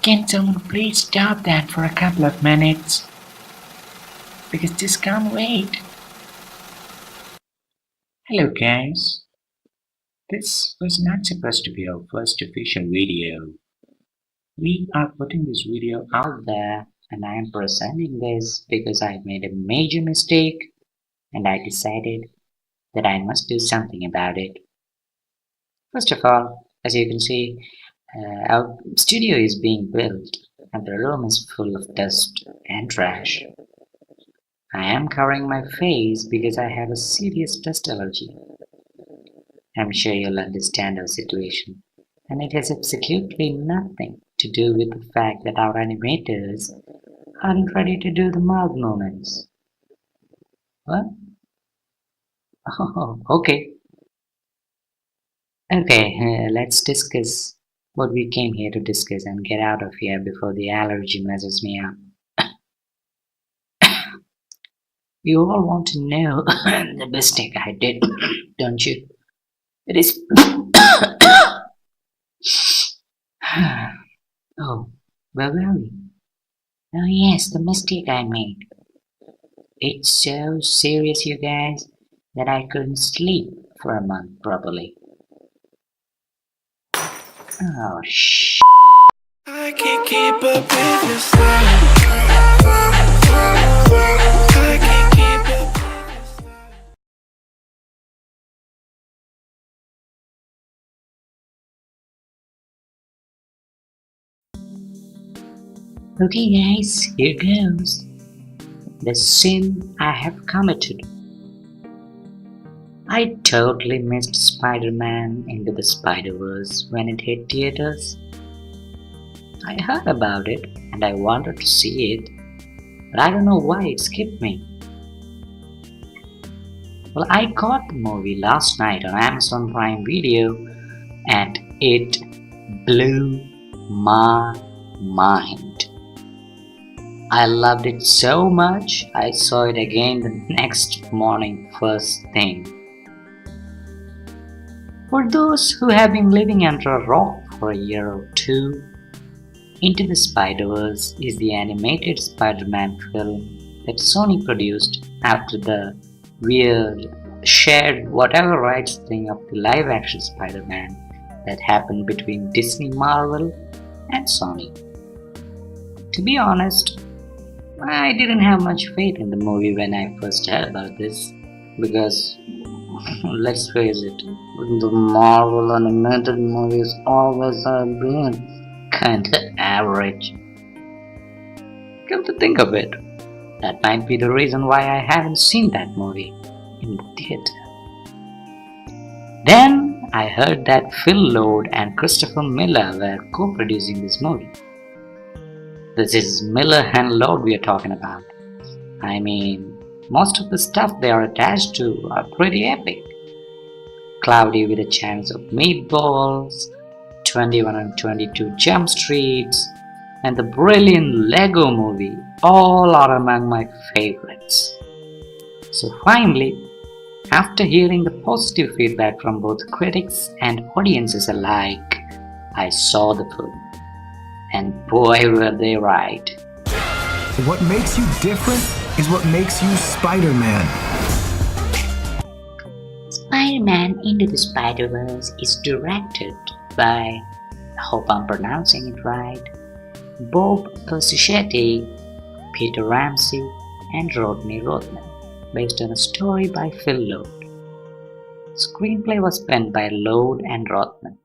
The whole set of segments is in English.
Can someone please stop that for a couple of minutes? Because this can't wait. Hello guys. This was not supposed to be our first official video. We are putting this video out there and I am presenting this because I made a major mistake and I decided that I must do something about it. First of all, as you can see, our studio is being built and the room is full of dust and trash. I am covering my face because I have a serious dust allergy. I'm sure you'll understand our situation, and it has absolutely nothing to do with the fact that our animators aren't ready to do the mouth movements. What? Oh, okay. Okay, let's discuss what we came here to discuss and get out of here before the allergy messes me up. You all want to know the mistake I did, don't you? It is. Oh, where were we? Oh, yes, the mistake I made. It's so serious, you guys, that I couldn't sleep for a month properly. Oh, shh. I can't keep up with this life. I can't keep up with this life. Okay guys, here goes. The sin I have committed. I totally missed Spider-Man Into the Spider-Verse when it hit theaters. I heard about it and I wanted to see it, but I don't know why it skipped me. Well, I got the movie last night on Amazon Prime Video and it blew my mind. I loved it so much, I saw it again the next morning first thing. For those who have been living under a rock for a year or two, Into the Spider-Verse is the animated Spider-Man film that Sony produced after the weird shared whatever rights thing of the live-action Spider-Man that happened between Disney Marvel and Sony. To be honest, I didn't have much faith in the movie when I first heard about this because, let's face it, the Marvel animated movies always have been kinda average. Come to think of it, that might be the reason why I haven't seen that movie in the theater. Then I heard that Phil Lord and Christopher Miller were co-producing this movie. This is Miller and Lord we are talking about. I mean, most of the stuff they are attached to are pretty epic. Cloudy with a Chance of Meatballs, 21 and 22 Jump Streets, and the brilliant Lego Movie all are among my favorites. So finally, after hearing the positive feedback from both critics and audiences alike, I saw the film. And boy were they right. What makes you different is what makes you Spider-Man. Spider-Man Into the Spider-Verse is directed by, I hope I'm pronouncing it right, Bob Persichetti, Peter Ramsey, and Rodney Rothman, based on a story by Phil Lord. Screenplay was penned by Lord and Rothman.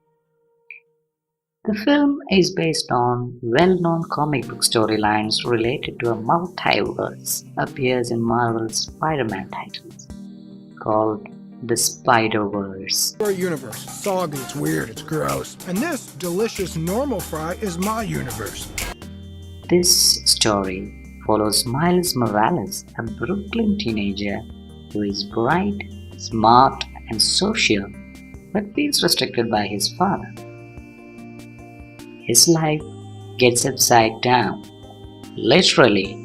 The film is based on well-known comic book storylines related to a multiverse appears in Marvel's Spider-Man titles, called the Spider-Verse. Our universe, soggy, it's weird, it's gross. And this delicious normal fry is my universe. This story follows Miles Morales, a Brooklyn teenager who is bright, smart, and social, but feels restricted by his father. His life gets upside down, literally,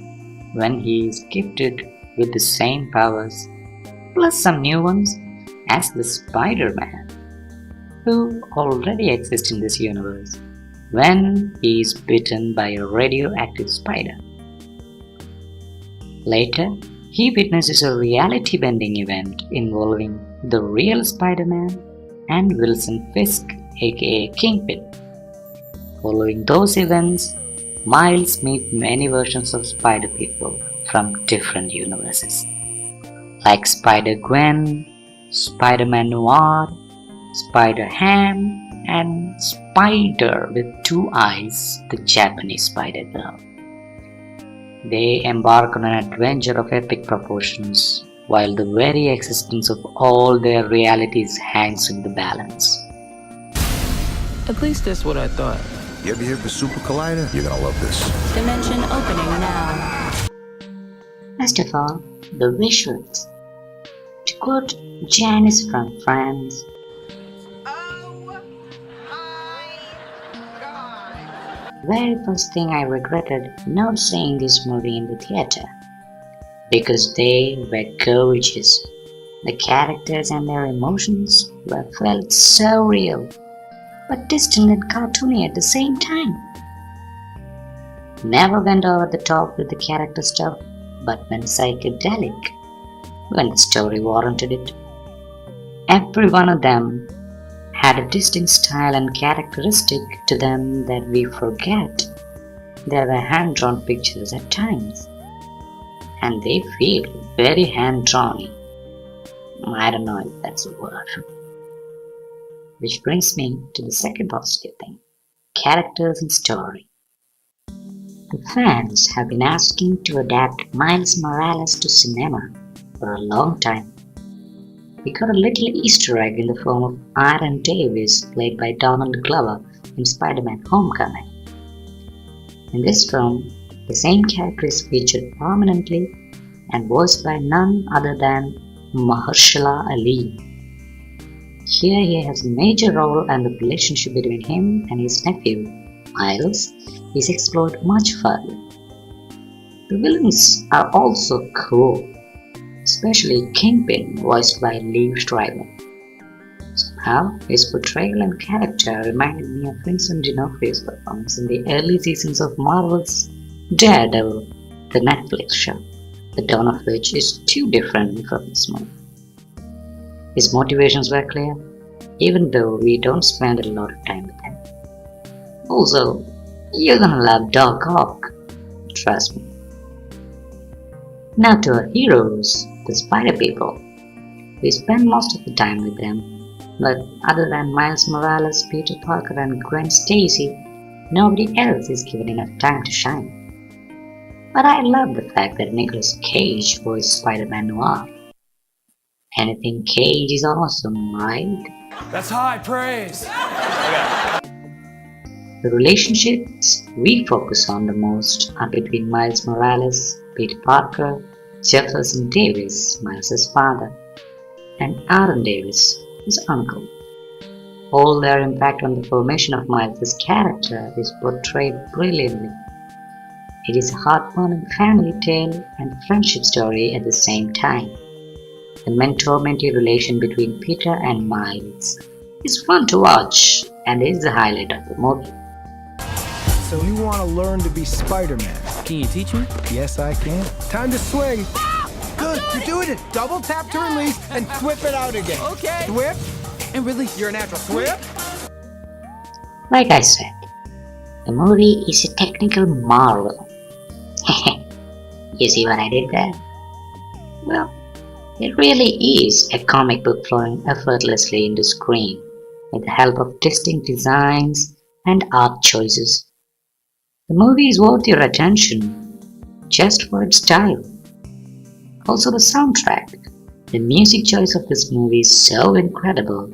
when he is gifted with the same powers, plus some new ones, as the Spider-Man, who already exist in this universe. when he is bitten by a radioactive spider. Later, he witnesses a reality-bending event involving the real Spider-Man and Wilson Fisk, aka Kingpin. Following those events, Miles meets many versions of Spider-People from different universes, like Spider-Gwen, Spider-Man Noir, Spider-Ham, and Spider with Two Eyes, the Japanese Spider-Girl. They embark on an adventure of epic proportions, while the very existence of all their realities hangs in the balance. At least that's what I thought. You ever hear of the Super Collider? You're gonna love this. Dimension opening now. First of all, the visuals. To quote Janice from France, the very first thing I regretted not seeing this movie in the theater, because they were gorgeous. The characters and their emotions were felt so real, but distant and cartoony at the same time. Never went over the top with the character stuff, but went psychedelic when the story warranted it. Every one of them had a distinct style and characteristic to them that we forget. They were hand-drawn pictures at times, and they feel very hand-drawn. I don't know if that's a word. Which brings me to the second positive thing: characters and story. The fans have been asking to adapt Miles Morales to cinema for a long time. We got a little Easter egg in the form of Aaron Davis, played by Donald Glover in Spider-Man Homecoming. In this film, the same character is featured prominently and voiced by none other than Mahershala Ali. Here he has a major role, and the relationship between him and his nephew, Miles, is explored much further. The villains are also cool, especially Kingpin, voiced by Liev Schreiber. Somehow, his portrayal and character reminded me of Vincent D'Onofrio's performance in the early seasons of Marvel's Daredevil, the Netflix show, the tone of which is too different from this movie. His motivations were clear, even though we don't spend a lot of time with him. Also, you're gonna love Doc Ock, trust me. Now to our heroes, the Spider-People. We spend most of the time with them, but other than Miles Morales, Peter Parker, and Gwen Stacy, nobody else is given enough time to shine. But I love the fact that Nicolas Cage voiced Spider-Man Noir. Anything Cage is awesome, right? That's high praise. The relationships we focus on the most are between Miles Morales, Peter Parker, Jefferson Davis, Miles' father, and Aaron Davis, his uncle. All their impact on the formation of Miles' character is portrayed brilliantly. It is a heartwarming family tale and friendship story at the same time. The mentor-mentee relation between Peter and Miles is fun to watch and is the highlight of the movie. So you want to learn to be Spider-Man? Can you teach me? Yes, I can. Time to swing. Good, you're doing it. Double tap to release and whip it out again. Okay. Whip. And release. You're a natural. Whip. Like I said, the movie is a technical marvel. You see what I did there? Well, it really is a comic book flowing effortlessly into screen with the help of distinct designs and art choices. The movie is worth your attention just for its style. Also the soundtrack. The music choice of this movie is so incredible.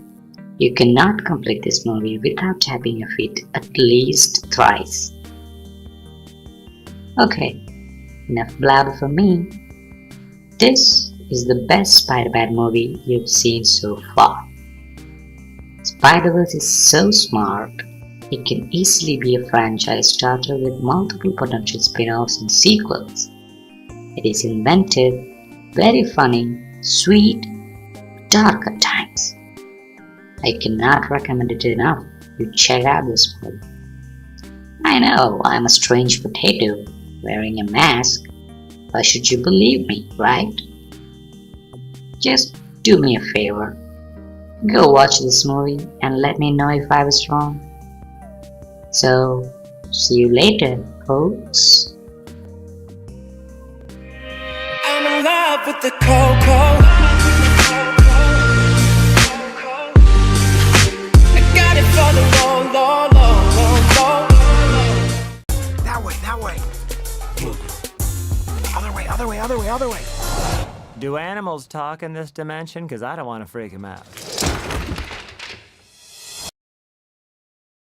You cannot complete this movie without tapping your feet at least thrice. Okay, enough blabber from me. This is the best Spider-Man movie you've seen so far. Spider-Verse is so smart, it can easily be a franchise starter with multiple potential spin-offs and sequels. It is inventive, very funny, sweet, dark at times. I cannot recommend it enough. You check out this movie. I know I'm a strange potato wearing a mask, but should you believe me, right? Just do me a favor. Go watch this movie and let me know if I was wrong. So, see you later, folks. I'm in love with the cocoa. I got it for the low, low, low, low, low. That way, that way. Other way, other way, other way, other way. Do animals talk in this dimension? Because I don't want to freak them out.